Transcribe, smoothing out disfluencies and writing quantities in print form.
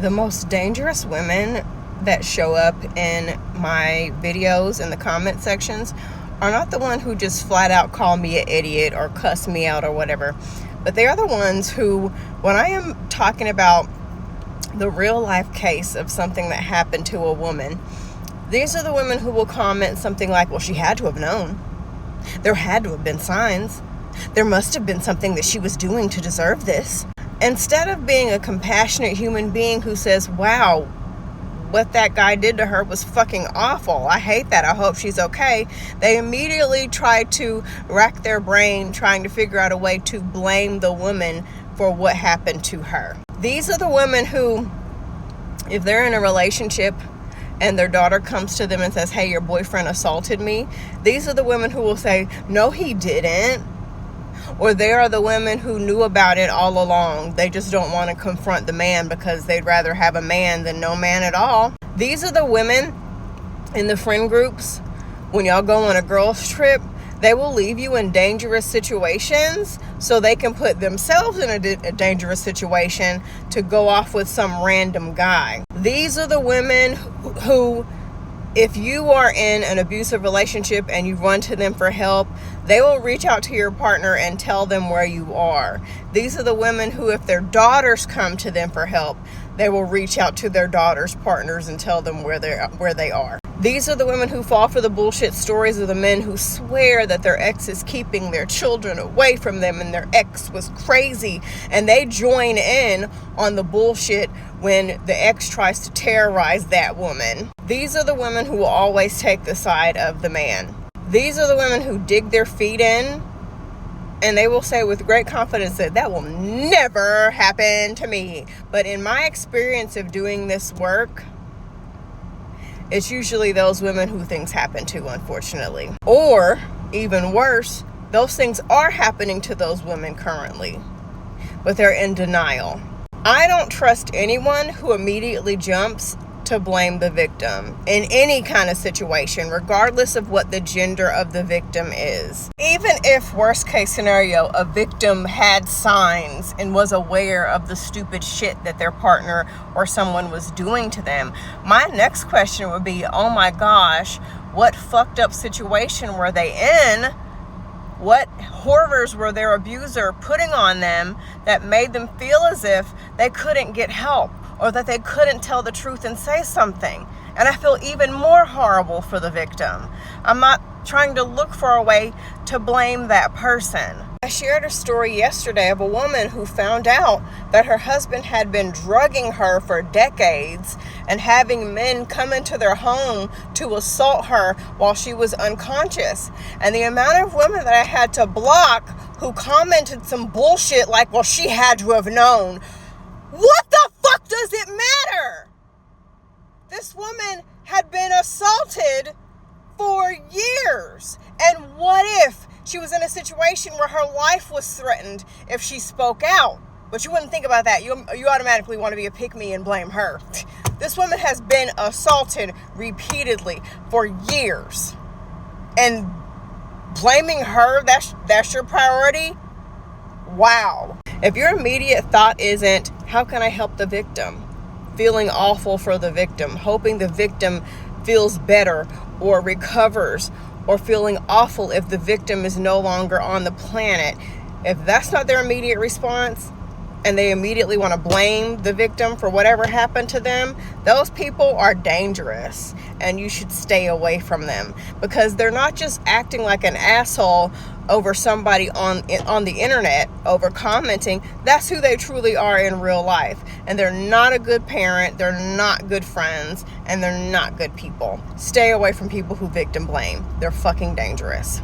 The most dangerous women that show up in my videos in the comment sections are not the one who just flat out call me an idiot or cuss me out or whatever, but they are the ones who, when I am talking about the real life case of something that happened to a woman, these are the women who will comment something like, well, she had to have known. There had to have been signs. There must have been something that she was doing to deserve this. Instead of being a compassionate human being who says, wow, what that guy did to her was fucking awful. I hate that. I hope she's okay. They immediately try to rack their brain trying to figure out a way to blame the woman for what happened to her. These are the women who, if they're in a relationship and their daughter comes to them and says, hey, your boyfriend assaulted me, these are the women who will say, no, he didn't. Or they are the women who knew about it all along. They just don't want to confront the man because they'd rather have a man than no man at all. These are the women in the friend groups. When y'all go on a girls trip, they will leave you in dangerous situations so they can put themselves in a dangerous situation to go off with some random guy. These are the women who, if you are in an abusive relationship and you run to them for help, they will reach out to your partner and tell them where you are. These are the women who, if their daughters come to them for help, they will reach out to their daughters' partners and tell them where they are. These are the women who fall for the bullshit stories of the men who swear that their ex is keeping their children away from them and their ex was crazy, and they join in on the bullshit when the ex tries to terrorize that woman. These are the women who will always take the side of the man. These are the women who dig their feet in, and they will say with great confidence that will never happen to me. But in my experience of doing this work, it's usually those women who things happen to, unfortunately. Or, even worse, those things are happening to those women currently, but they're in denial. I don't trust anyone who immediately jumps to blame the victim in any kind of situation, regardless of what the gender of the victim is. Even if, worst case scenario, a victim had signs and was aware of the stupid shit that their partner or someone was doing to them, my next question would be, oh my gosh, what fucked up situation were they in? What horrors were their abuser putting on them that made them feel as if they couldn't get help or that they couldn't tell the truth and say something? And I feel even more horrible for the victim. I'm not trying to look for a way to blame that person. I shared a story yesterday of a woman who found out that her husband had been drugging her for decades and having men come into their home to assault her while she was unconscious. And the amount of women that I had to block who commented some bullshit like, well, she had to have known. What the fuck does it matter? This woman had been assaulted for years. And what if she was in a situation where her life was threatened if she spoke out? But you wouldn't think about that. You automatically want to be a pick-me and blame her. This woman has been assaulted repeatedly for years. And blaming her, that's your priority? Wow. If your immediate thought isn't, how can I help the victim? Feeling awful for the victim, hoping the victim feels better or recovers, or feeling awful if the victim is no longer on the planet. If that's not their immediate response, and they immediately want to blame the victim for whatever happened to them, those people are dangerous, and you should stay away from them, because they're not just acting like an asshole over somebody on the internet, over commenting. That's who they truly are in real life, and they're not a good parent, they're not good friends, and they're not good people. Stay away from people who victim blame. They're fucking dangerous.